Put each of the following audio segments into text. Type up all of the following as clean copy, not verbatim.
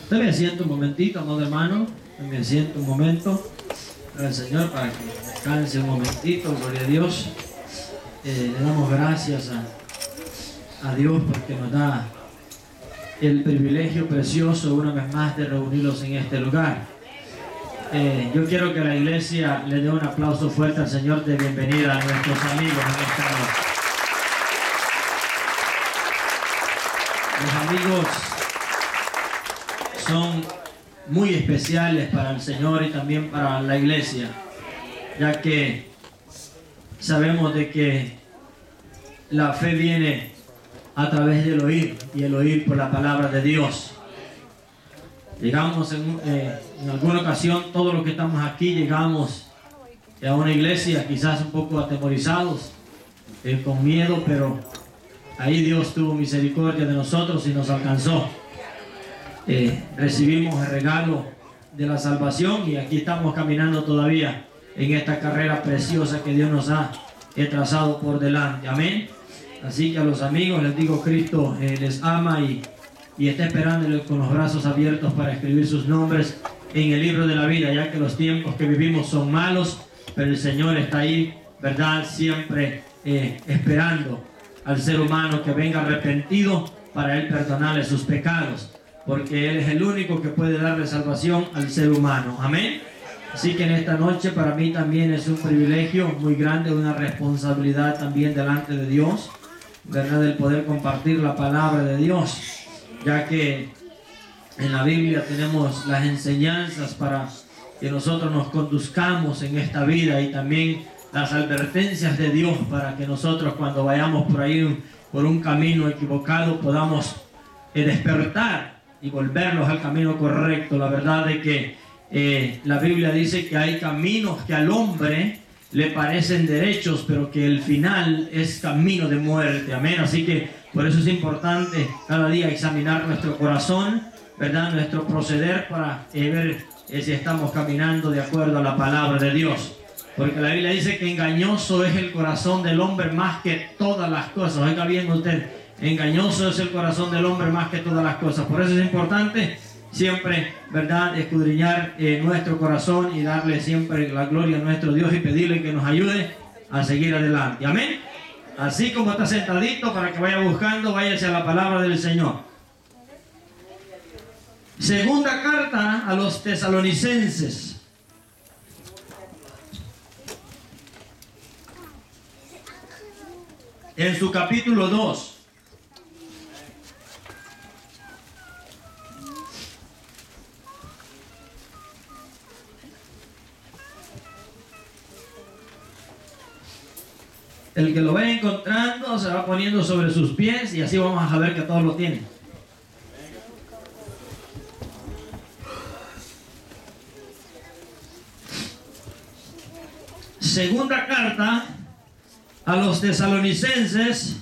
Usted me siento un momentito, amado hermano. Me siento un momento al Señor para que descanse un momentito. Gloria a Dios. Le damos gracias a Dios porque nos da el privilegio precioso una vez más de reunirlos en este lugar. Yo quiero que la iglesia le dé un aplauso fuerte al Señor de bienvenida a nuestros amigos en esta noche. Los amigos son muy especiales para el Señor y también para la iglesia, ya que sabemos de que la fe viene a través del oír y el oír por la palabra de Dios. Llegamos en alguna ocasión, todos los que estamos aquí llegamos a una iglesia quizás un poco atemorizados, con miedo, pero ahí Dios tuvo misericordia de nosotros y nos alcanzó. Recibimos el regalo de la salvación y aquí estamos caminando todavía en esta carrera preciosa que Dios nos ha trazado por delante. Amén. Así que a los amigos les digo, Cristo les ama y está esperándoles con los brazos abiertos para escribir sus nombres en el libro de la vida, ya que los tiempos que vivimos son malos, pero el Señor está ahí, ¿verdad? Siempre esperando al ser humano que venga arrepentido para Él perdonarle sus pecados, porque Él es el único que puede darle salvación al ser humano. Amén. Así que en esta noche para mí también es un privilegio muy grande, una responsabilidad también delante de Dios, ¿verdad? El poder compartir la palabra de Dios, ya que en la Biblia tenemos las enseñanzas para que nosotros nos conduzcamos en esta vida y también las advertencias de Dios para que nosotros cuando vayamos por ahí por un camino equivocado podamos despertar y volvernos al camino correcto. La verdad es que la Biblia dice que hay caminos que al hombre le parecen derechos, pero que el final es camino de muerte. Amén. Así que por eso es importante cada día examinar nuestro corazón, ¿verdad? Nuestro proceder para ver si estamos caminando de acuerdo a la palabra de Dios. Porque la Biblia dice que engañoso es el corazón del hombre más que todas las cosas. Oiga bien usted, engañoso es el corazón del hombre más que todas las cosas. Por eso es importante siempre, ¿verdad?, escudriñar nuestro corazón y darle siempre la gloria a nuestro Dios y pedirle que nos ayude a seguir adelante. Amén. Así como está sentadito, para que vaya buscando, váyase a la palabra del Señor. Segunda carta a los tesalonicenses. En su capítulo 2. El que lo vaya encontrando se va poniendo sobre sus pies y así vamos a saber que todos lo tienen. Segunda carta a los tesalonicenses,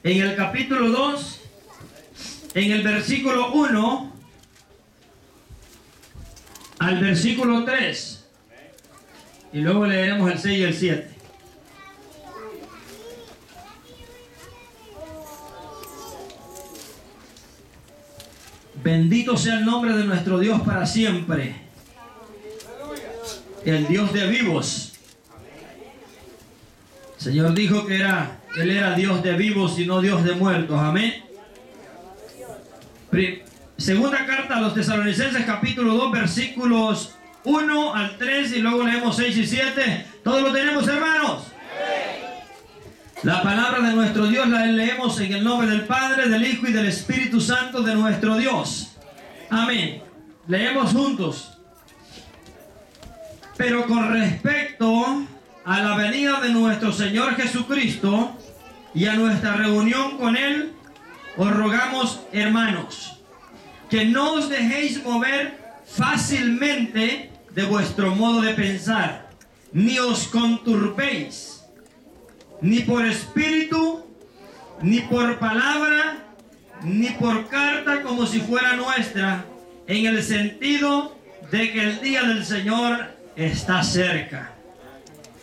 en el capítulo 2, en el versículo 1 al versículo 3, y luego leeremos el 6 y el 7. Bendito sea el nombre de nuestro Dios para siempre, el Dios de vivos. El Señor dijo que Él era Dios de vivos y no Dios de muertos. Amén. Segunda carta a los tesalonicenses, capítulo 2, versículos 1 al 3, y luego leemos 6 y 7. ¿Todos lo tenemos, hermanos? La palabra de nuestro Dios la leemos en el nombre del Padre, del Hijo y del Espíritu Santo de nuestro Dios. Amén. Leemos juntos. Pero con respecto a la venida de nuestro Señor Jesucristo y a nuestra reunión con Él, os rogamos, hermanos, que no os dejéis mover fácilmente de vuestro modo de pensar, ni os conturbéis, ni por espíritu, ni por palabra, ni por carta como si fuera nuestra, en el sentido de que el día del Señor está cerca.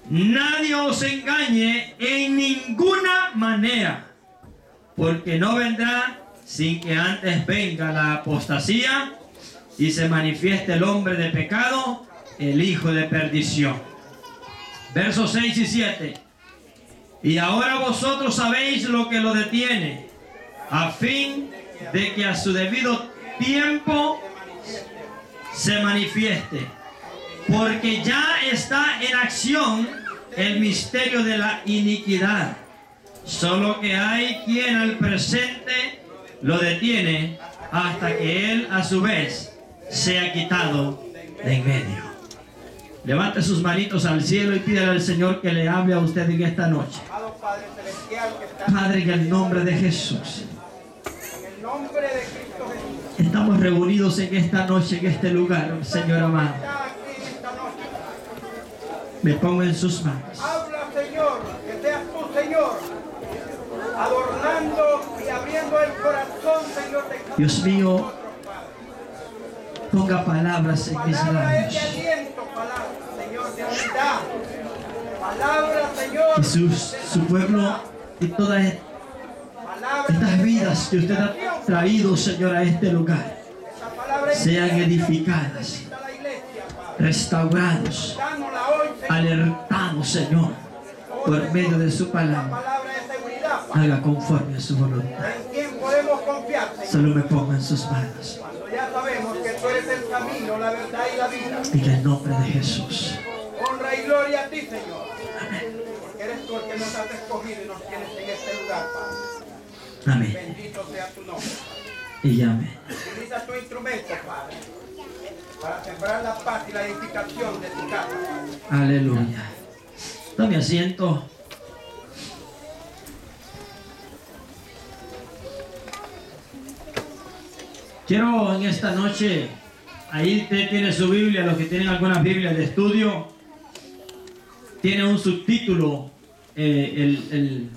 Nadie os engañe en ninguna manera, porque no vendrá sin que antes venga la apostasía y se manifieste el hombre de pecado, el hijo de perdición. Versos 6 y 7. Y ahora vosotros sabéis lo que lo detiene, a fin de que a su debido tiempo se manifieste, porque ya está en acción el misterio de la iniquidad, solo que hay quien al presente lo detiene hasta que él a su vez sea quitado de en medio. Levante sus manitos al cielo y pídale al Señor que le hable a usted en esta noche. Padre, en el nombre de Jesús, estamos reunidos en esta noche, en este lugar, Señor amado. Me pongo en sus manos. Habla, Señor, que seas tú, Señor, adornando y abriendo el corazón, Señor, de cada Dios mío, uno de nosotros, Padre. ponga palabras en mis Palabra es de labios. aliento, palabra, Señor, de unidad. Palabra, Señor, Jesús, su pueblo y todas palabra, estas vidas que usted ha traído, Señor, a este lugar, esa palabra es sean vida. edificadas, Necesita la iglesia, Padre. restaurados, Dánosla hoy, Señor. alertados, Señor, por medio de su La palabra. palabra es seguridad, Padre. Haga conforme a su voluntad. En quien podemos confiar, Señor. Solo me pongo en sus manos. Cuando ya sabemos que tú eres el camino, la verdad y la vida. En el nombre de Jesús. Honra y gloria a ti, Señor. Porque eres tú el que nos has escogido y nos tienes en este lugar, Padre. Amén. Bendito sea tu nombre. Y amén. Utiliza tu instrumento, Padre, para sembrar la paz y la edificación de tu casa, Padre. Aleluya. Tome asiento. Quiero en esta noche, ahí usted tiene su Biblia, los que tienen algunas Biblias de estudio, tiene un subtítulo, el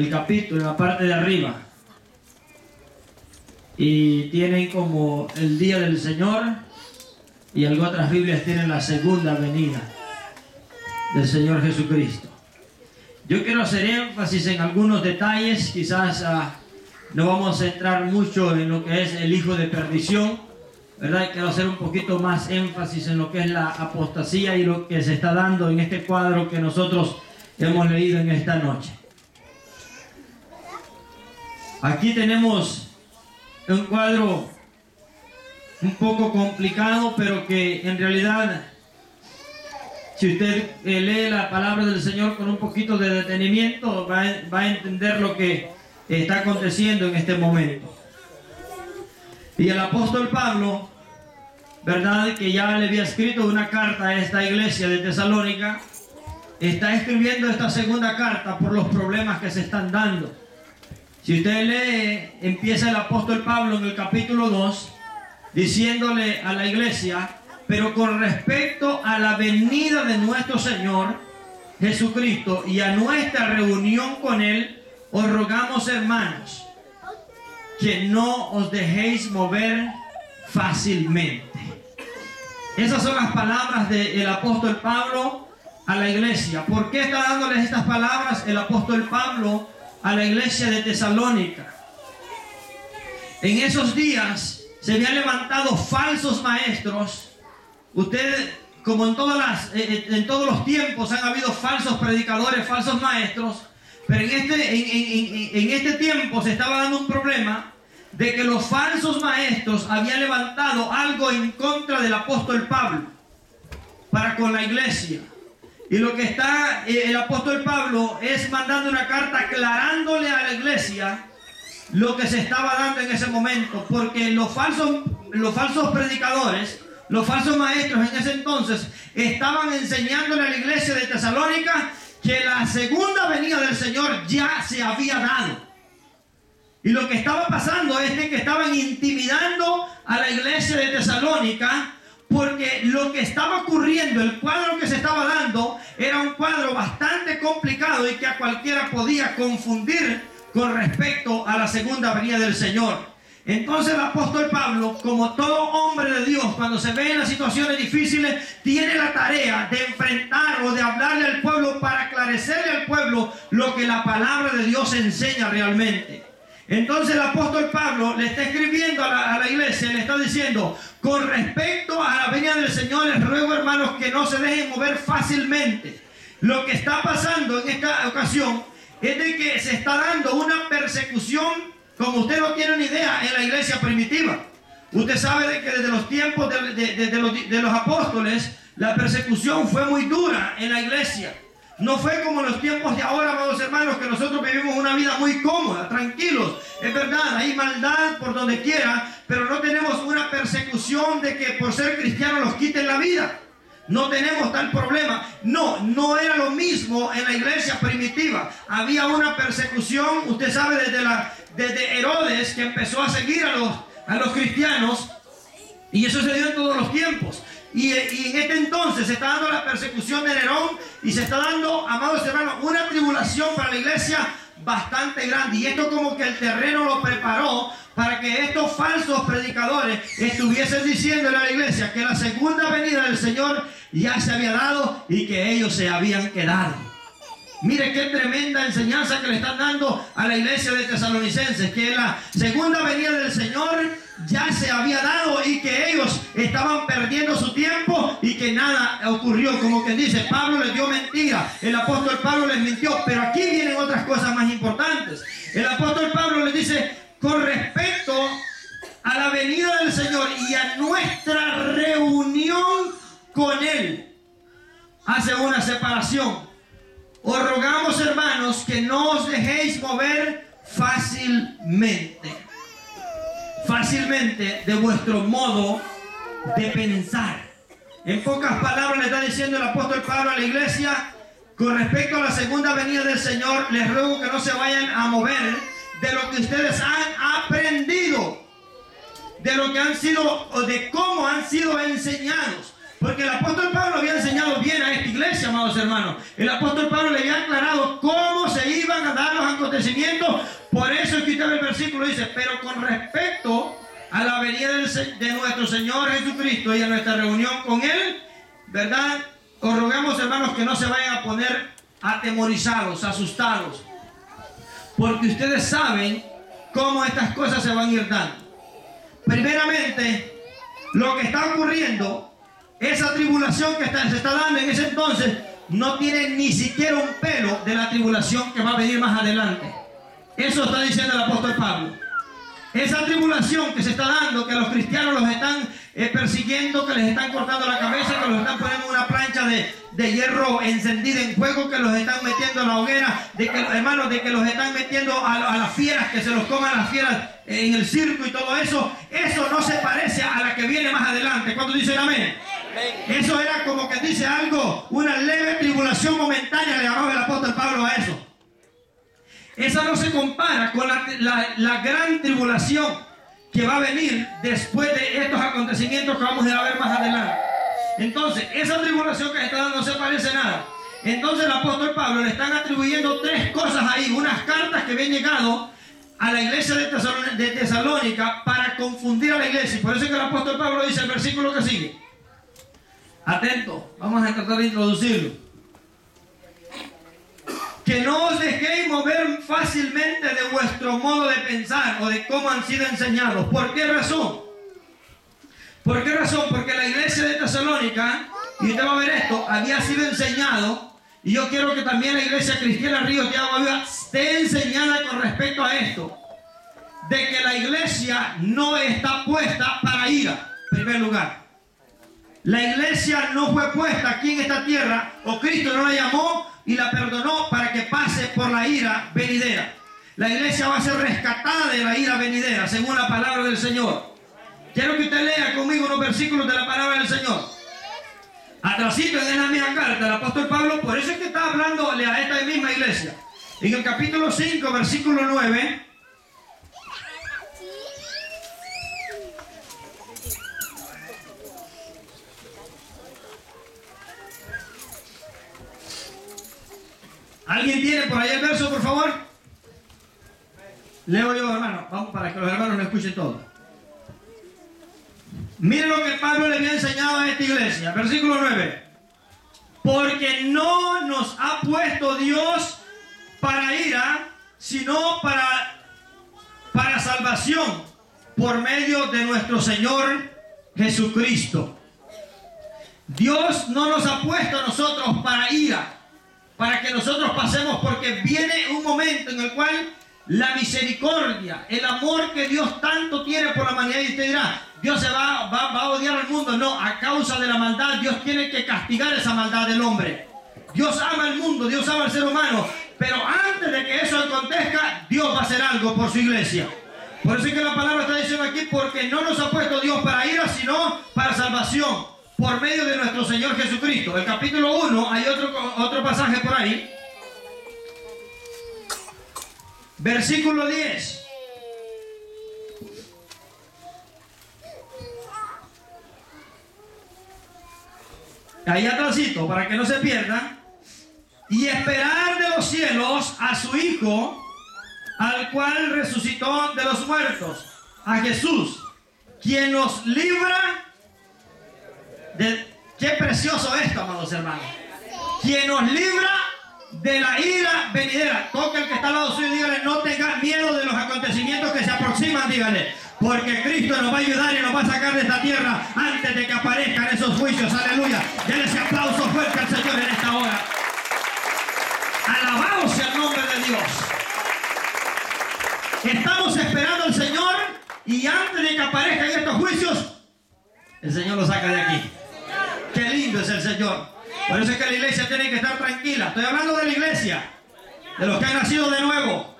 capítulo, en la parte de arriba. Y tienen como el día del Señor, y algunas otras Biblias tienen la segunda venida del Señor Jesucristo. Yo quiero hacer énfasis en algunos detalles, quizás no vamos a entrar mucho en lo que es el hijo de perdición, ¿verdad? Quiero hacer un poquito más énfasis en lo que es la apostasía y lo que se está dando en este cuadro que nosotros hemos leído en esta noche. Aquí tenemos un cuadro un poco complicado, pero que en realidad, si usted lee la palabra del Señor con un poquito de detenimiento, va a entender lo que está aconteciendo en este momento. Y el apóstol Pablo, verdad, que ya le había escrito una carta a esta iglesia de Tesalónica, está escribiendo esta segunda carta por los problemas que se están dando. Si usted lee, empieza el apóstol Pablo en el capítulo 2 diciéndole a la iglesia: pero con respecto a la venida de nuestro Señor Jesucristo y a nuestra reunión con Él, os rogamos, hermanos, que no os dejéis mover fácilmente. Esas son las palabras del apóstol Pablo a la iglesia. ¿Por qué está dándoles estas palabras el apóstol Pablo a la iglesia de Tesalónica? En esos días se habían levantado falsos maestros. Usted, como en todos los tiempos han habido falsos predicadores, falsos maestros, pero en este tiempo se estaba dando un problema de que los falsos maestros habían levantado algo en contra del apóstol Pablo para con la iglesia. Y lo que está el apóstol Pablo es mandando una carta aclarándole a la iglesia lo que se estaba dando en ese momento, porque los falsos predicadores, los falsos maestros en ese entonces estaban enseñándole a la iglesia de Tesalónica que la segunda venida del Señor ya se había dado. Y lo que estaba pasando es que estaban intimidando a la iglesia de Tesalónica, porque lo que estaba ocurriendo, el cuadro que se estaba dando, era un cuadro bastante complicado y que a cualquiera podía confundir con respecto a la segunda venida del Señor. Entonces el apóstol Pablo, como todo hombre de Dios, cuando se ve en las situaciones difíciles, tiene la tarea de enfrentar o de hablarle al pueblo para aclarecerle al pueblo lo que la palabra de Dios enseña realmente. Entonces el apóstol Pablo le está escribiendo a la iglesia, le está diciendo: con respecto a la venida del Señor, les ruego, hermanos, que no se dejen mover fácilmente. Lo que está pasando en esta ocasión es de que se está dando una persecución, como usted no tiene ni idea, en la iglesia primitiva. Usted sabe de que desde los tiempos de los apóstoles, la persecución fue muy dura en la iglesia. No fue como en los tiempos de ahora, amados hermanos, que nosotros vivimos una vida muy cómoda, tranquilos. Es verdad, hay maldad por donde quiera, pero no tenemos una persecución de que por ser cristianos nos quiten la vida. No tenemos tal problema. No era lo mismo en la iglesia primitiva. Había una persecución, usted sabe, desde Herodes, que empezó a seguir a los cristianos, y eso se dio en todos los tiempos. Y en este entonces se está dando la persecución de Nerón, y se está dando, amados hermanos, una tribulación para la iglesia bastante grande. Y esto como que el terreno lo preparó para que estos falsos predicadores estuviesen diciéndole a la iglesia que la segunda venida del Señor ya se había dado y que ellos se habían quedado. Mire qué tremenda enseñanza que le están dando a la iglesia de Tesalonicenses, que la segunda venida del Señor ya se había dado y que ellos estaban perdiendo su tiempo y que nada ocurrió. Como quien dice, Pablo les dio mentira, el apóstol Pablo les mintió. Pero aquí vienen otras cosas más importantes. El apóstol Pablo les dice: con respecto a la venida del Señor y a nuestra reunión con Él, hace una separación. Os rogamos, hermanos, que no os dejéis mover fácilmente de vuestro modo de pensar. En pocas palabras le está diciendo el apóstol Pablo a la iglesia: con respecto a la segunda venida del Señor, les ruego que no se vayan a mover de lo que ustedes han aprendido, de lo que han sido o de cómo han sido enseñados. Porque el apóstol Pablo había enseñado bien a esta iglesia, amados hermanos. El apóstol Pablo le había aclarado cómo se iban a dar los acontecimientos. Por eso es que el versículo dice: pero con respecto a la venida de nuestro Señor Jesucristo y a nuestra reunión con Él, ¿verdad? Os rogamos, hermanos, que no se vayan a poner atemorizados, asustados. Porque ustedes saben cómo estas cosas se van a ir dando. Primeramente, lo que está ocurriendo, esa tribulación que se está dando en ese entonces, no tiene ni siquiera un pelo de la tribulación que va a venir más adelante. Eso está diciendo el apóstol Pablo. Esa tribulación que se está dando, que los cristianos los están persiguiendo, que les están cortando la cabeza, que los están poniendo en una plancha de hierro encendida en fuego, que los están metiendo en la hoguera, de que, hermanos, de que los están metiendo a las fieras, que se los coman las fieras en el circo y todo eso. Eso no se parece a la que viene más adelante. ¿Cuántos dicen amén? Eso era como que dice algo, una leve tribulación momentánea, le llamaba el apóstol Pablo a eso. Esa no se compara con la gran tribulación que va a venir después de estos acontecimientos que vamos a ver más adelante. Entonces, esa tribulación que está dando no se parece nada. Entonces el apóstol Pablo le están atribuyendo tres cosas ahí, unas cartas que habían llegado a la iglesia de Tesalónica para confundir a la iglesia. Y por eso es que el apóstol Pablo dice el versículo que sigue. Atento, vamos a tratar de introducirlo. Que no os dejéis mover fácilmente de vuestro modo de pensar o de cómo han sido enseñados. ¿Por qué razón? ¿Por qué razón? Porque la iglesia de Tesalónica, y usted va a ver esto, había sido enseñado, y yo quiero que también la iglesia cristiana Ríos de Agua Viva esté enseñada con respecto a esto, de que la iglesia no está puesta para ira, en primer lugar. La iglesia no fue puesta aquí en esta tierra, o Cristo no la llamó y la perdonó para que pase por la ira venidera. La iglesia va a ser rescatada de la ira venidera, según la palabra del Señor. Quiero que usted lea conmigo unos versículos de la palabra del Señor. Atrasito en la misma carta, el apóstol Pablo, por eso es que está hablando a esta misma iglesia. En el capítulo 5, versículo 9... ¿Alguien tiene por ahí el verso, por favor? Leo yo, hermano. Vamos para que los hermanos me escuchen todo. Miren lo que Pablo le había enseñado a esta iglesia. Versículo 9. Porque no nos ha puesto Dios para ira, sino para salvación por medio de nuestro Señor Jesucristo. Dios no nos ha puesto a nosotros para ira, para que nosotros pasemos, porque viene un momento en el cual la misericordia, el amor que Dios tanto tiene por la humanidad, y usted dirá, Dios se va a odiar al mundo. No, a causa de la maldad, Dios tiene que castigar esa maldad del hombre. Dios ama al mundo, Dios ama al ser humano, pero antes de que eso acontezca, Dios va a hacer algo por su iglesia. Por eso es que la palabra está diciendo aquí, porque no nos ha puesto Dios para ira, sino para salvación, por medio de nuestro Señor Jesucristo. El capítulo 1, hay otro pasaje por ahí. Versículo 10. Ahí atrásito, para que no se pierda. Y esperar de los cielos a su Hijo, al cual resucitó de los muertos, a Jesús, quien nos libra de... Qué precioso esto, amados hermanos. Quien nos libra de la ira venidera. Toca el que está al lado suyo y dígale, no tengas miedo de los acontecimientos que se aproximan, dígale, porque Cristo nos va a ayudar y nos va a sacar de esta tierra antes de que aparezcan esos juicios. Aleluya. Denle ese aplauso fuerte al Señor en esta hora. Alabado sea el nombre de Dios. Estamos esperando al Señor, y antes de que aparezcan estos juicios, el Señor lo saca de aquí. Qué lindo es el Señor. Por eso es que la iglesia tiene que estar tranquila. Estoy hablando de la iglesia, de los que han nacido de nuevo.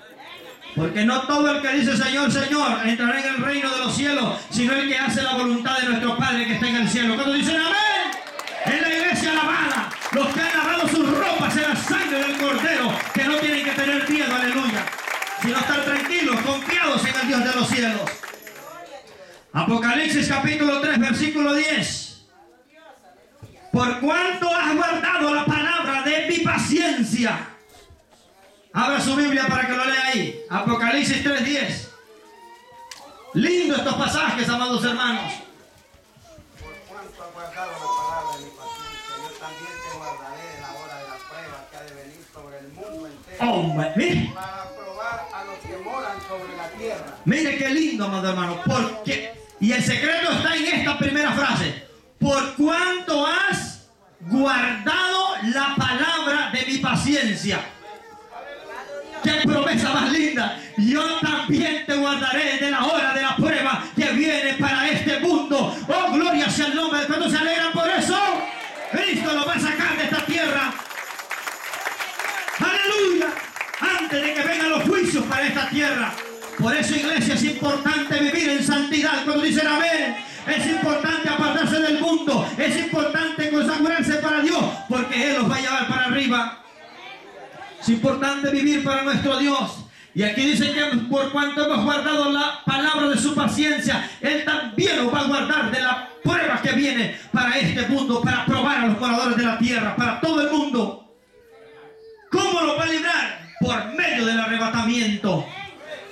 Porque no todo el que dice Señor, Señor entrará en el reino de los cielos, sino el que hace la voluntad de nuestro Padre que está en el cielo. Cuando dicen amén, es la iglesia alabada, los que han lavado sus ropas en la sangre del Cordero, que no tienen que tener miedo, aleluya, sino estar tranquilos, confiados en el Dios de los cielos. Apocalipsis capítulo 3, versículo 10. Por cuanto has guardado la palabra de mi paciencia. Abra su Biblia para que lo lea ahí. Apocalipsis 3:10. Lindo estos pasajes, amados hermanos. Por cuanto has guardado la palabra de mi paciencia, yo también te guardaré en la hora de la prueba que ha de venir sobre el mundo entero, Mire, para probar a los que moran sobre la tierra. mire qué lindo, amado hermano. Porque, y el secreto está en esta primera frase. Por cuanto has guardado la palabra de mi paciencia. ¡Qué promesa más linda! Yo también te guardaré de la hora de la prueba que viene para este mundo. ¡Oh, gloria sea el nombre! ¿Cuántos se alegran por eso? Cristo lo va a sacar de esta tierra. ¡Aleluya! Antes de que vengan los juicios para esta tierra. Por eso, iglesia, es importante vivir en santidad. Cuando dicen amén, es importante apartarse del mundo. Es importante consagrarse para Dios, porque Él los va a llevar para arriba. Es importante vivir para nuestro Dios. Y aquí dice que por cuanto hemos guardado la palabra de su paciencia, Él también nos va a guardar de la prueba que viene para este mundo, para probar a los moradores de la tierra, para todo el mundo. ¿Cómo lo va a librar? Por medio del arrebatamiento.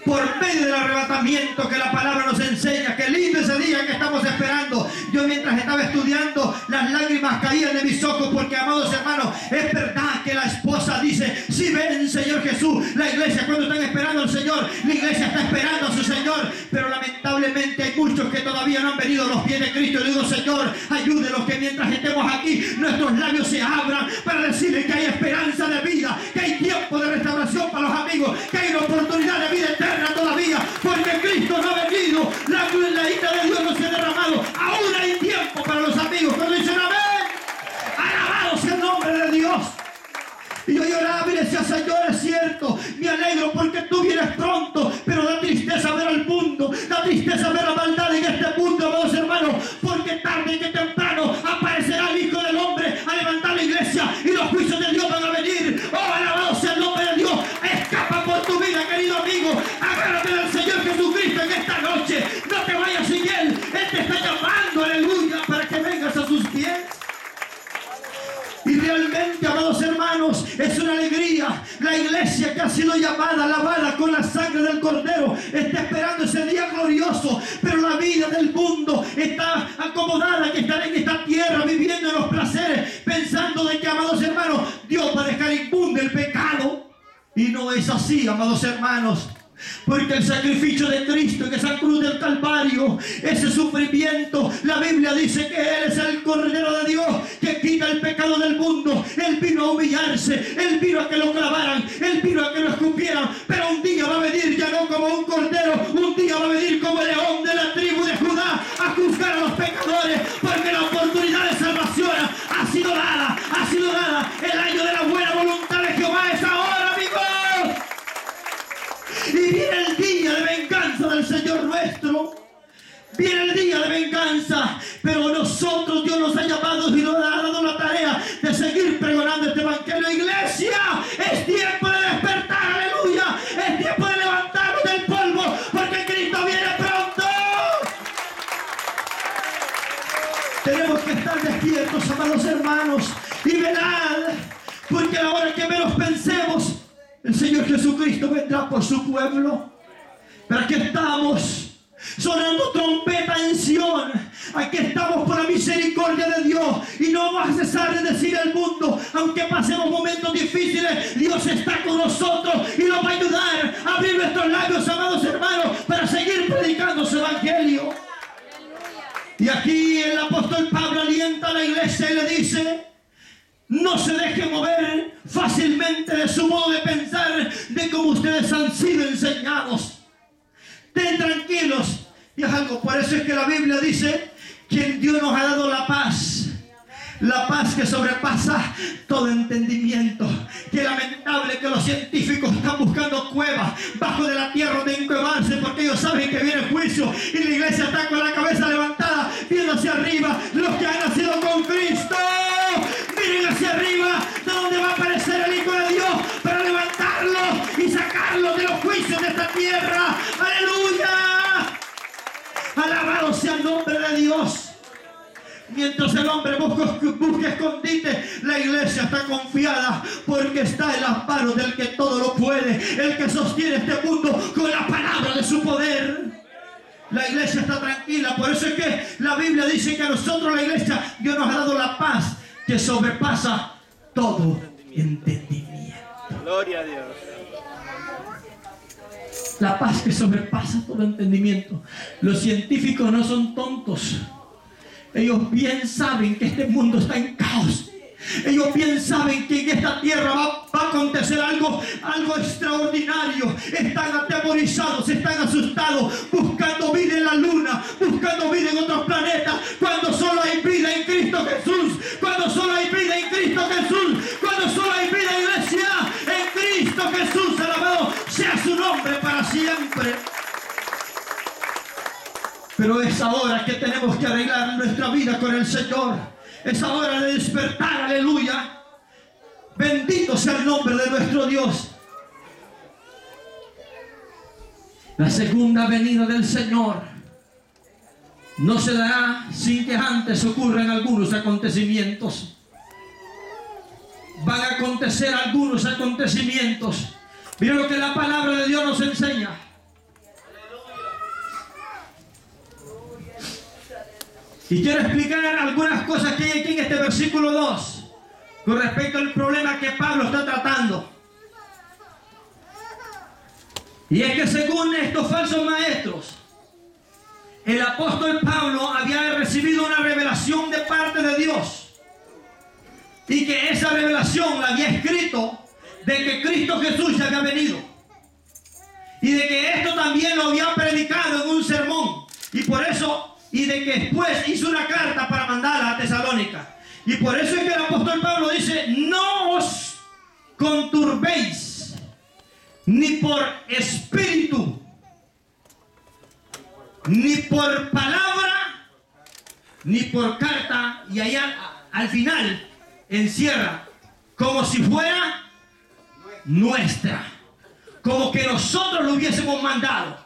Por medio del arrebatamiento que la palabra nos enseña. Qué lindo ese día que estamos esperando. Yo mientras estaba estudiando, las lágrimas caían de mis ojos, porque, amados hermanos, es verdad que la esposa dice, si ven, Señor Jesús. La iglesia, cuando están esperando al Señor, la iglesia está esperando a su Señor, pero lamentablemente hay muchos que todavía no han venido a los pies de Cristo. Y digo, Señor, ayúdenos que mientras estemos aquí, nuestros labios se abran para decirle que hay esperanza de vida, que hay tiempo de restauración para los amigos, que hay una oportunidad de vida eterna todavía, porque Cristo no ha venido, la ira de Dios no se ha derramado, aún hay tiempo para los amigos. Cuando dicen amén, alabado sea el nombre de Dios. Y yo lloraba y decía, Señor, es cierto, me alegro porque tú vienes pronto, pero da tristeza ver al mundo, da tristeza ver la maldad en este mundo, amados hermanos, porque tarde que temprano aparecerá el Hijo del Hombre a levantar la iglesia y los juicios de Dios van a venir. Oh, alabado sea el nombre de Dios. Escapa por tu vida, querido amigo. Agárrate del Señor Jesucristo en esta noche. No te vayas sin Él. Él te está llamando, aleluya, para que vengas a sus pies. Y realmente, amados hermanos, es una alegría. La iglesia que ha sido llamada, lavada con la sangre del Cordero, está esperando ese día glorioso. Pero la vida del mundo está acomodada, que está en esta tierra, viviendo en los placeres, pensando de que, amados hermanos, Dios va a dejar impune el pecado. Y no es así, amados hermanos. Porque el sacrificio de Cristo en esa cruz del Calvario, ese sufrimiento, la Biblia dice que Él es el Cordero de Dios que quita el pecado del mundo. Él vino a humillarse, Él vino a que lo clavaran, Él vino a que lo escupieran. Pero un día va a venir ya no como un cordero, un día va a venir como el león de la tribu de Judá a juzgar a los pecadores, porque la oportunidad de salvación ha sido dada, ha sido dada. El año de la buena voluntad de Jehová es ahora, amigos. Y viene el día de venganza del Señor nuestro. Viene el día de venganza. Pero nosotros, Dios nos ha llamado y nos ha dado la tarea de seguir pregonando este evangelio. Iglesia, es tiempo de despertar, aleluya. Es tiempo de levantarnos del polvo, porque Cristo viene pronto. Tenemos que estar despiertos, amados hermanos, y velad, porque a la hora que menos pensemos, el Señor Jesucristo vendrá por su pueblo. Pero aquí estamos, sonando trompeta en Sion. Aquí estamos por la misericordia de Dios. Y no va a cesar de decir el mundo, aunque pasemos momentos difíciles, Dios está con nosotros y nos va a ayudar a abrir nuestros labios, amados hermanos, para seguir predicando su evangelio. Y aquí el apóstol Pablo alienta a la iglesia y le dice: no se deje mover fácilmente de su modo de pensar, de cómo ustedes han sido enseñados. Estén tranquilos. Y es algo, por eso es que la Biblia dice que Dios nos ha dado la paz. La paz que sobrepasa todo entendimiento. Qué lamentable que los científicos están buscando cuevas bajo de la tierra donde encuevarse, porque ellos saben que viene el juicio. Y la iglesia está con la cabeza levantada, viendo hacia arriba. Los que han nacido con Cristo, miren hacia arriba, de donde va a aparecer el Hijo de Dios, para levantarlo y sacarlo de los juicios de esta tierra. ¡Aleluya! Alabado sea el nombre de Dios. Mientras el hombre busca escondite, la iglesia está confiada, porque está en las manos del que todo lo puede, el que sostiene este mundo con la palabra de su poder. La iglesia está tranquila. Por eso es que la Biblia dice que a nosotros, la iglesia, Dios nos ha dado la paz que sobrepasa todo entendimiento. Gloria a Dios. La paz que sobrepasa todo entendimiento. Los científicos no son tontos. Ellos bien saben que este mundo está en caos. Ellos bien saben que en esta tierra va a acontecer algo extraordinario. Están atemorizados, están asustados, buscando vida en la luna, buscando vida en otros planetas, cuando solo hay vida en Cristo Jesús, cuando solo hay vida en Cristo Jesús, cuando solo hay vida, iglesia, en Cristo Jesús. Alabado sea su nombre para siempre. Pero es ahora que tenemos que arreglar nuestra vida con el Señor. Es hora de despertar, aleluya. Bendito sea el nombre de nuestro Dios. La segunda venida del Señor no se dará sin que antes ocurran algunos acontecimientos. Van a acontecer algunos acontecimientos. Mira lo que la palabra de Dios nos enseña. Y quiero explicar algunas cosas que hay aquí en este versículo 2 con respecto al problema que Pablo está tratando. Y es que según estos falsos maestros, el apóstol Pablo había recibido una revelación de parte de Dios, y que esa revelación la había escrito de que Cristo Jesús ya había venido, y de que esto también lo había predicado en un sermón, y por eso, y de que después hizo una carta para mandarla a Tesalónica. Y por eso es que el apóstol Pablo dice: no os conturbéis, ni por espíritu, ni por palabra, ni por carta. Y allá al final encierra como si fuera nuestra, como que nosotros lo hubiésemos mandado.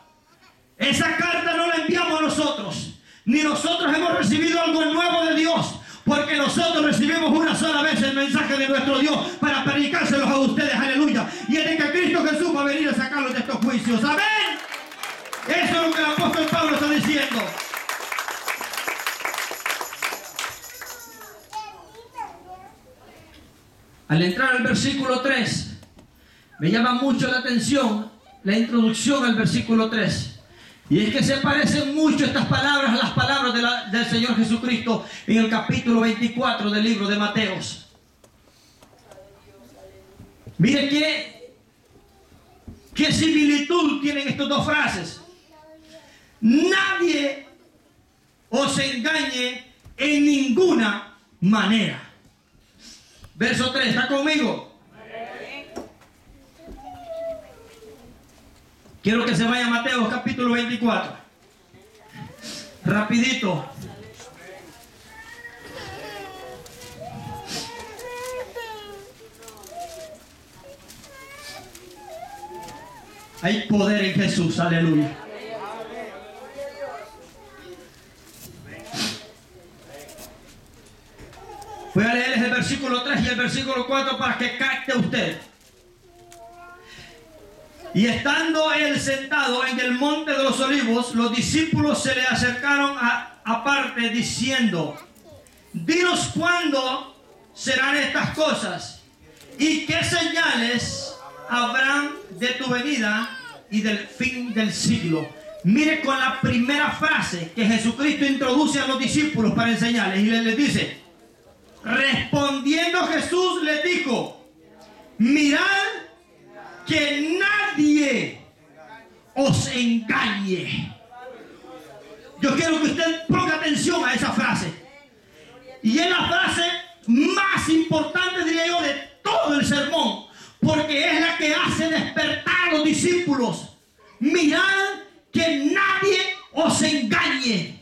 Esa carta no la enviamos nosotros, ni nosotros hemos recibido algo nuevo de Dios, porque nosotros recibimos una sola vez el mensaje de nuestro Dios para predicárselos a ustedes, aleluya. Y es de que Cristo Jesús va a venir a sacarlos de estos juicios, amén. Eso es lo que el apóstol Pablo está diciendo. Al entrar al versículo 3, me llama mucho la atención la introducción al versículo 3. Y es que se parecen mucho estas palabras a las palabras del Señor Jesucristo en el capítulo 24 del libro de Mateos. Mire qué similitud tienen estas dos frases. Nadie os engañe en ninguna manera. Verso 3, ¿está conmigo? Quiero que se vaya a Mateo capítulo 24. Rapidito. Hay poder en Jesús, aleluya. Voy a leerles el versículo 3 y el versículo 4 para que capte usted. Y estando él sentado en el monte de los olivos, los discípulos se le acercaron aparte diciendo: dinos cuándo serán estas cosas y qué señales habrán de tu venida y del fin del siglo. Mire con la primera frase que Jesucristo introduce a los discípulos para enseñarles, y les dice: respondiendo Jesús les dijo: mirad que nadie os engañe. Yo quiero que usted ponga atención a esa frase. Y es la frase más importante, diría yo, de todo el sermón, porque es la que hace despertar a los discípulos. Mirad que nadie os engañe.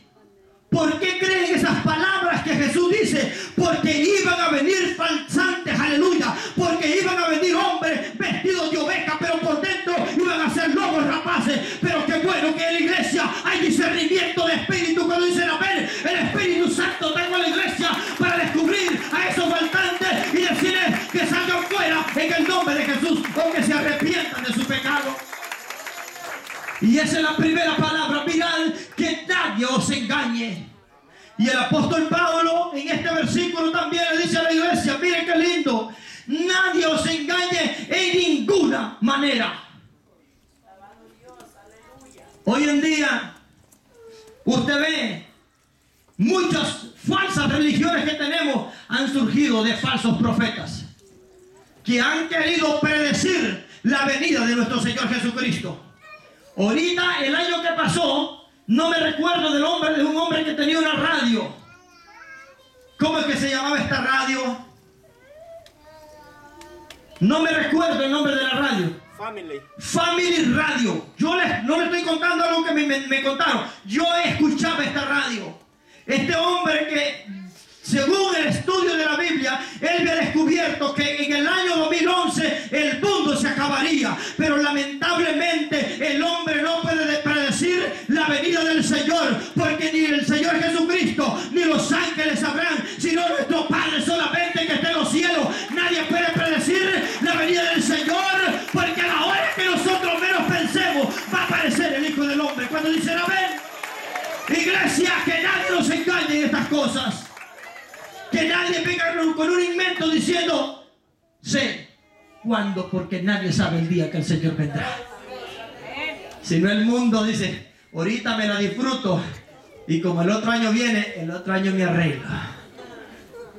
¿Por qué creen esas palabras que Jesús dice? Porque iban a venir falsantes, aleluya. Porque iban a venir hombres vestidos de oveja, pero por dentro iban a ser lobos rapaces. Pero qué bueno que en la iglesia hay discernimiento de espíritu. Cuando dicen amén, el Espíritu Santo trajo a la iglesia para descubrir a esos faltantes y decirles que salgan fuera en el nombre de Jesús, o que se arrepientan de su pecado. Y esa es la primera palabra: mirad que nadie os engañe. Y el apóstol Pablo en este versículo también le dice a la iglesia: miren qué lindo, nadie os engañe en ninguna manera. Hoy en día usted ve muchas falsas religiones que tenemos, han surgido de falsos profetas que han querido predecir la venida de nuestro Señor Jesucristo. Ahorita, el año que pasó, no me recuerdo de un hombre que tenía una radio. ¿Cómo es que se llamaba esta radio? No me recuerdo el nombre de la radio. Family Radio. Yo no le estoy contando algo que me contaron. Yo escuchaba esta radio. Este hombre que, según el estudio de la Biblia, él había descubierto que en el año 2011 el mundo se acabaría. Pero lamentablemente el hombre no puede predecir la venida del Señor, porque ni el Señor Jesucristo ni los ángeles sabrán, sino nuestro Padre solamente que está en los cielos. Nadie puede predecir la venida del Señor, porque a la hora que nosotros menos pensemos va a aparecer el Hijo del Hombre. Cuando dicen amén, iglesia, que nadie nos engañe en estas cosas. Que nadie venga con un invento diciendo: sé cuándo, porque nadie sabe el día que el Señor vendrá. Si no, el mundo dice: ahorita me la disfruto, y como el otro año viene, el otro año me arreglo.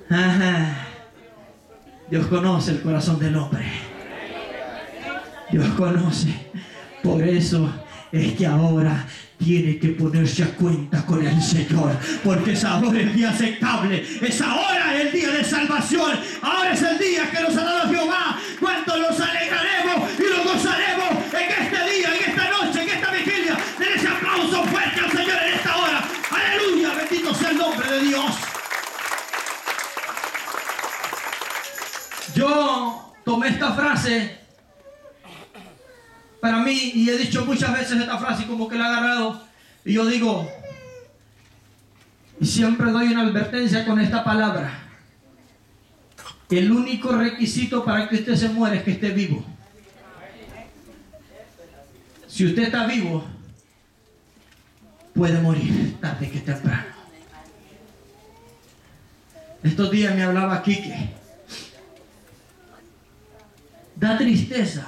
Ajá. Dios conoce el corazón del hombre. Dios conoce. Por eso es que ahora tiene que ponerse a cuenta con el Señor, porque es ahora el día aceptable, es ahora el día de salvación, ahora es el día que nos ha dado Jehová. Cuánto nos alegraremos y nos gozaremos en este día, en esta noche, en esta vigilia. Den ese aplauso fuerte al Señor en esta hora. Aleluya, bendito sea el nombre de Dios. Yo tomé esta frase para mí, y he dicho muchas veces esta frase, como que la he agarrado, y yo digo, y siempre doy una advertencia con esta palabra: el único requisito para que usted se muera es que esté vivo. Si usted está vivo, puede morir tarde que temprano. Estos días me hablaba Quique. Da tristeza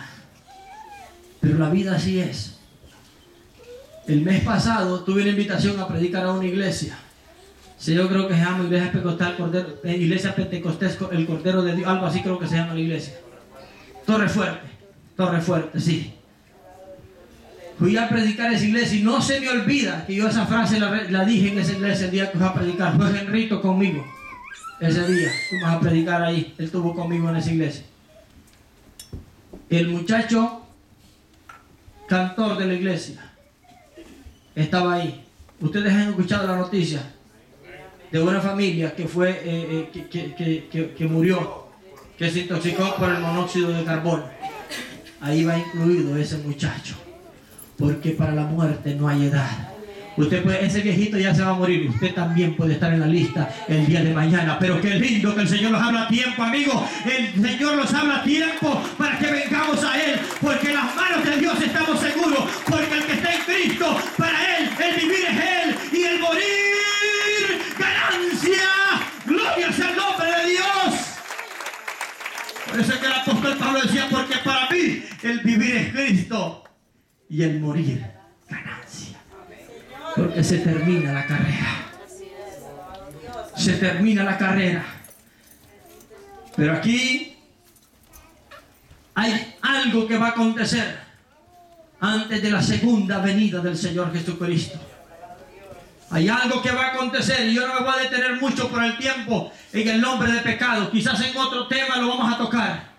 Pero la vida así es. El mes pasado tuve una invitación a predicar a una iglesia. Sí, yo creo que se llama Iglesia Pentecostés, el Cordero de Dios, algo así creo que se llama la iglesia. Torre Fuerte, sí. Fui a predicar a esa iglesia y no se me olvida que yo esa frase la dije en esa iglesia el día que fui a predicar. Fue Henrito conmigo. Ese día fuimos a predicar ahí. Él estuvo conmigo en esa iglesia. El muchacho cantor de la iglesia estaba ahí. Ustedes han escuchado la noticia de una familia que fue que murió, que se intoxicó por el monóxido de carbono. Ahí va incluido ese muchacho, porque para la muerte no hay edad. Ese viejito ya se va a morir. Usted también puede estar en la lista el día de mañana. Pero qué lindo que el Señor los habla a tiempo, amigos. El Señor los habla a tiempo para que vengamos a Él. Porque en las manos de Dios estamos seguros. Porque el que está en Cristo, para Él, el vivir es Él. Y el morir, ganancia. Gloria sea el nombre de Dios. Por eso es que el apóstol Pablo decía, porque para mí el vivir es Cristo y el morir, ganancia. Porque se termina la carrera. Se termina la carrera. Pero aquí hay algo que va a acontecer antes de la segunda venida del Señor Jesucristo. Hay algo que va a acontecer y yo no me voy a detener mucho por el tiempo en el nombre de pecado. Quizás en otro tema lo vamos a tocar.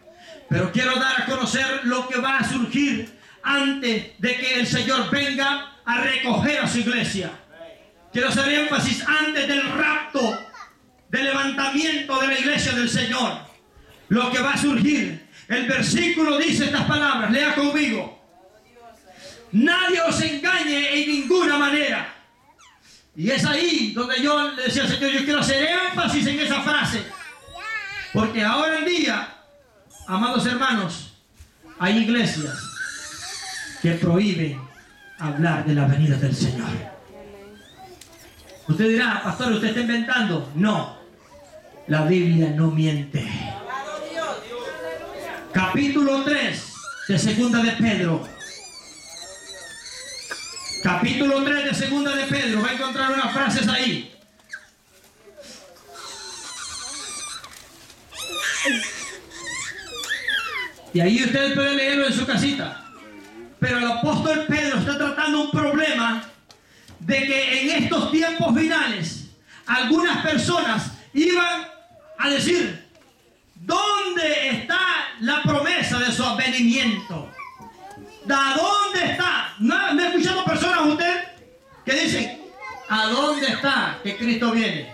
Pero quiero dar a conocer lo que va a surgir antes de que el Señor venga a recoger a su iglesia. Quiero hacer énfasis antes del rapto, del levantamiento de la iglesia del Señor. Lo que va a surgir. El versículo dice estas palabras. Lea conmigo. Nadie os engañe en ninguna manera. Y es ahí donde yo le decía al Señor, yo quiero hacer énfasis en esa frase. Porque ahora en día, amados hermanos, hay iglesias que prohíben hablar de la venida del Señor. Usted dirá, pastor, ¿usted está inventando? No, la Biblia no miente. Capítulo 3 de Segunda de Pedro. Capítulo 3 de Segunda de Pedro. Va a encontrar unas frases ahí. Y ahí ustedes pueden leerlo en su casita. Pero el apóstol Pedro está tratando un problema de que en estos tiempos finales algunas personas iban a decir, ¿dónde está la promesa de su advenimiento? ¿A dónde está? ¿No he escuchado personas usted que dicen, ¿a dónde está que Cristo viene?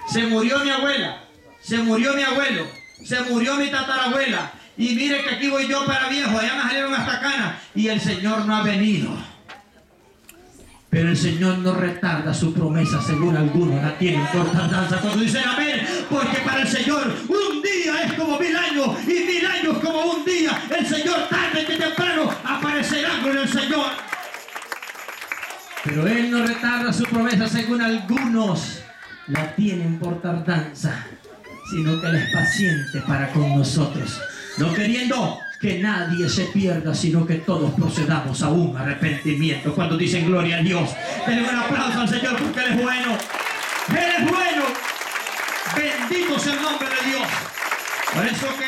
Se murió mi abuela, se murió mi abuelo, se murió mi tatarabuela. Y mire que aquí voy yo para viejo, allá me salieron hasta canas y el Señor no ha venido. Pero el Señor no retarda su promesa, según algunos la tienen por tardanza. Cuando dicen amén, porque para el Señor un día es como 1000 años y 1000 años como un día. El Señor tarde que temprano aparecerá con el Señor. Pero Él no retarda su promesa, según algunos la tienen por tardanza, sino que Él es paciente para con nosotros, no queriendo que nadie se pierda, sino que todos procedamos a un arrepentimiento. Cuando dicen gloria a Dios, denle un aplauso al Señor porque Él es bueno. Él es bueno. Bendito sea el nombre de Dios. Por eso que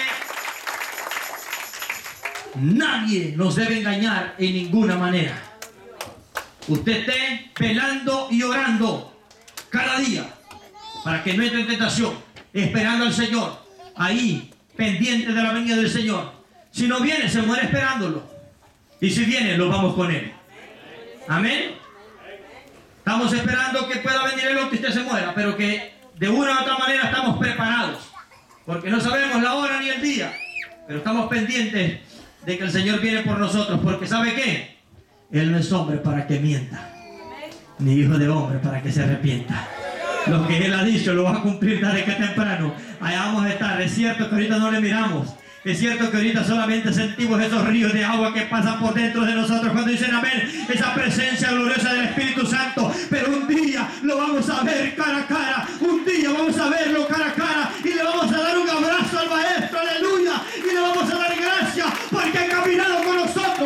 nadie nos debe engañar en ninguna manera. Usted esté velando y orando cada día para que no entre en tentación, esperando al Señor, ahí pendiente de la venida del Señor. Si no viene, se muere esperándolo. Y si viene, lo vamos con Él. Amén. Estamos esperando que pueda venir el otro y usted se muera, pero que de una u otra manera estamos preparados, porque no sabemos la hora ni el día, pero estamos pendientes de que el Señor viene por nosotros, porque ¿sabe qué? Él no es hombre para que mienta, ni hijo de hombre para que se arrepienta. Lo que Él ha dicho lo va a cumplir tarde que temprano. Allá vamos a estar. Es cierto que ahorita no le miramos. Es cierto que ahorita solamente sentimos esos ríos de agua que pasan por dentro de nosotros cuando dicen amén, esa presencia gloriosa del Espíritu Santo. Pero un día lo vamos a ver cara a cara. Un día vamos a verlo cara a cara y le vamos a dar un abrazo al Maestro, aleluya. Y le vamos a dar gracias porque ha caminado con nosotros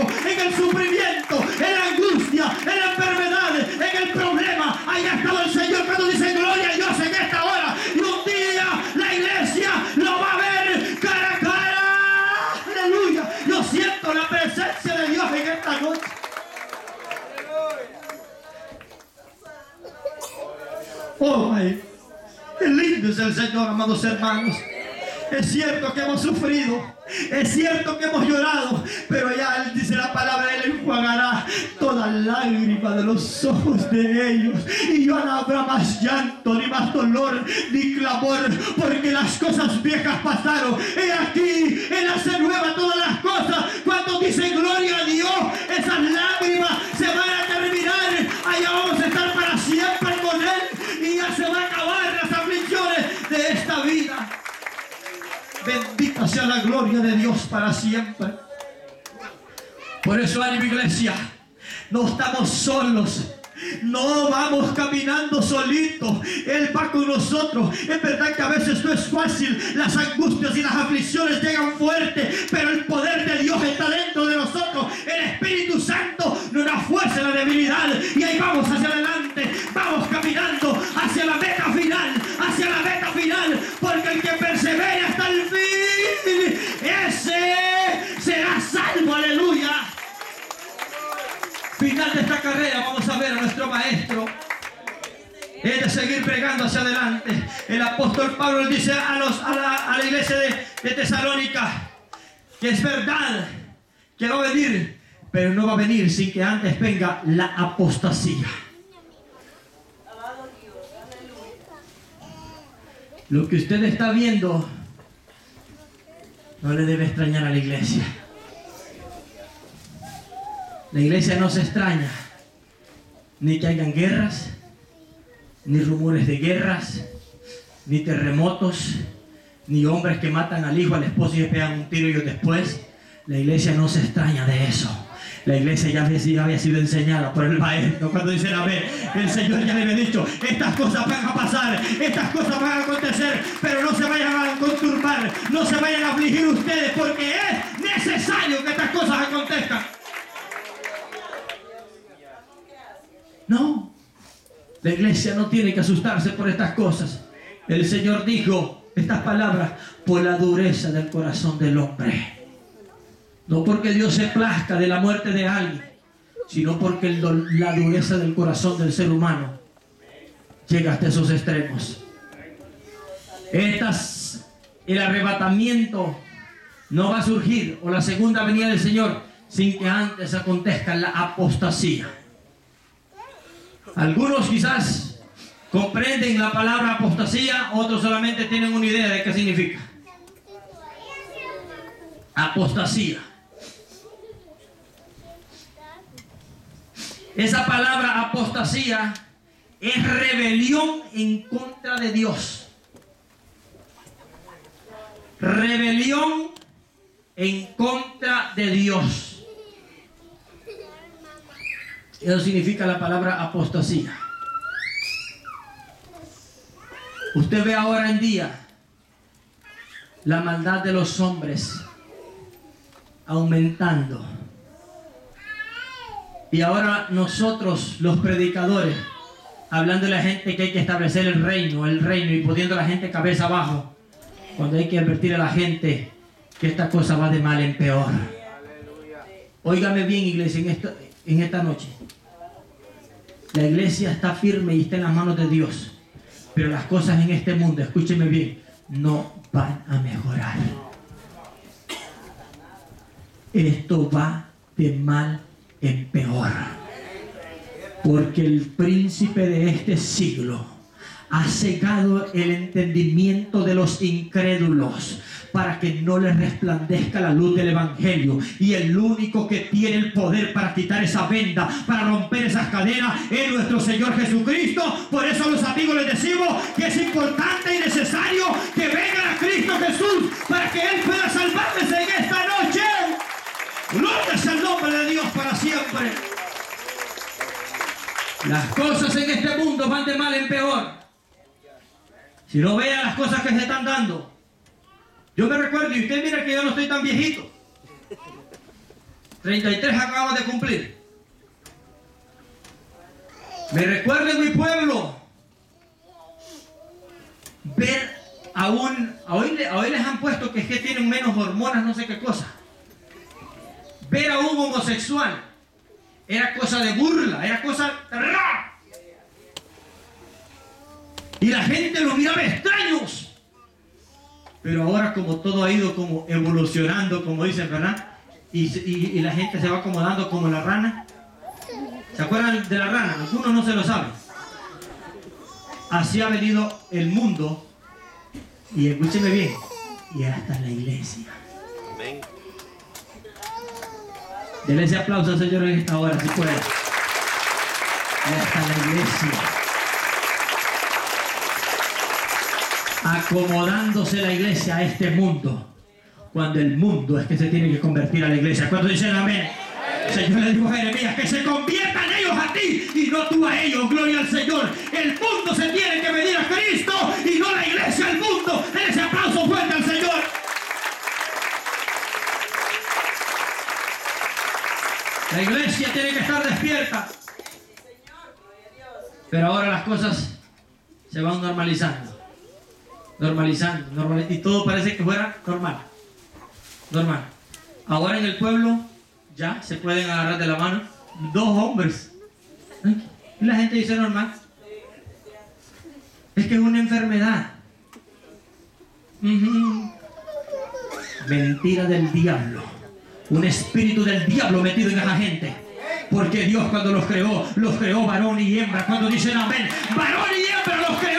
Oh, my. Qué lindo es el Señor, amados hermanos. Es cierto que hemos sufrido, es cierto que hemos llorado, pero ya Él dice la palabra, Él enjuagará toda lágrima de los ojos de ellos, y ya no habrá más llanto, ni más dolor, ni clamor, porque las cosas viejas pasaron. He aquí, Él hace nueva todas las cosas. Cuando dice gloria a Dios, esas lágrimas se van a terminar. Allá vamos a estar para siempre con Él, y ya se van a acabar las aflicciones de esta vida. Bendita sea la gloria de Dios para siempre. Por eso, ánimo, iglesia, no estamos solos. No vamos caminando solitos. Él va con nosotros. Es verdad que a veces no es fácil. Las angustias y las aflicciones llegan fuertes, pero el poder de Dios está dentro de nosotros. El Espíritu Santo nos da fuerza en la debilidad, y ahí vamos hacia adelante. Vamos caminando hacia la meta final, hacia la meta final, porque el que persevera hasta el fin, ese será salvo. Aleluya. Final de esta carrera vamos a ver a nuestro maestro. Es de seguir pregando hacia adelante. El apóstol Pablo dice a la iglesia de Tesalónica que es verdad que va a venir, pero no va a venir sin que antes venga la apostasía. Lo que usted está viendo no le debe extrañar a la iglesia. La iglesia no se extraña ni que hayan guerras, ni rumores de guerras, ni terremotos, ni hombres que matan al hijo, al esposo y le pegan un tiro ellos después. La iglesia no se extraña de eso. La iglesia ya había sido enseñada por el maestro. Cuando dicen amén, el Señor ya le había dicho: estas cosas van a pasar, estas cosas van a acontecer, pero no se vayan a conturbar, no se vayan a afligir ustedes, porque es necesario que estas cosas acontezcan. No, la iglesia no tiene que asustarse por estas cosas. El Señor dijo estas palabras: por la dureza del corazón del hombre. No porque Dios se plazca de la muerte de alguien, sino porque la dureza del corazón del ser humano llega hasta esos extremos. El arrebatamiento no va a surgir, o la segunda venida del Señor, sin que antes acontezca la apostasía. Algunos quizás comprenden la palabra apostasía, otros solamente tienen una idea de qué significa. Apostasía. Esa palabra apostasía es rebelión en contra de Dios. Rebelión en contra de Dios. Eso significa la palabra apostasía. Usted ve ahora en día la maldad de los hombres aumentando. Y ahora nosotros, los predicadores, hablando de la gente que hay que establecer el reino y poniendo a la gente cabeza abajo, cuando hay que advertir a la gente que esta cosa va de mal en peor. Óigame bien, iglesia, en esta noche. La iglesia está firme y está en las manos de Dios, pero las cosas en este mundo, escúcheme bien, no van a mejorar. Esto va de mal en peor, porque el príncipe de este siglo ha cegado el entendimiento de los incrédulos para que no les resplandezca la luz del evangelio, y el único que tiene el poder para quitar esa venda, para romper esas cadenas, es nuestro Señor Jesucristo. Por eso, los amigos, les decimos que es importante y necesario que vengan a Cristo Jesús para que Él pueda salvarles en esta noche. Gloria sea el nombre de Dios para siempre. Las cosas en este mundo van de mal en peor. Si no vean las cosas que se están dando. Yo me recuerdo, y usted mira que yo no estoy tan viejito. 33 acabo de cumplir. Me recuerdo en mi pueblo ver hoy les han puesto que es que tienen menos hormonas, no sé qué cosa. Ver a un homosexual era cosa de burla, era cosa rara. Y la gente lo miraba extraños. Pero ahora como todo ha ido como evolucionando, como dicen, ¿verdad? Y la gente se va acomodando como la rana. ¿Se acuerdan de la rana? Algunos no se lo saben. Así ha venido el mundo. Y escúcheme bien. Y hasta la iglesia. Amén. Denle ese aplauso al Señor en esta hora, si puede. Y hasta la iglesia. Acomodándose la iglesia a este mundo. Cuando el mundo es que se tiene que convertir a la iglesia. ¿Cuántos dicen amén? El Señor le dijo a Jeremías que se conviertan ellos a ti y no tú a ellos. Gloria al Señor. El mundo se tiene que venir a Cristo y no la iglesia al mundo. Den ese aplauso fuerte al Señor. La iglesia tiene que estar despierta. Pero ahora las cosas se van normalizando. Y todo parece que fuera normal. Ahora en el pueblo ya se pueden agarrar de la mano dos hombres. Y la gente dice normal. Es que es una enfermedad. Mentira del diablo. Un espíritu del diablo metido en esa gente. Porque Dios cuando los creó varón y hembra. Cuando dicen amén, varón y hembra los creó.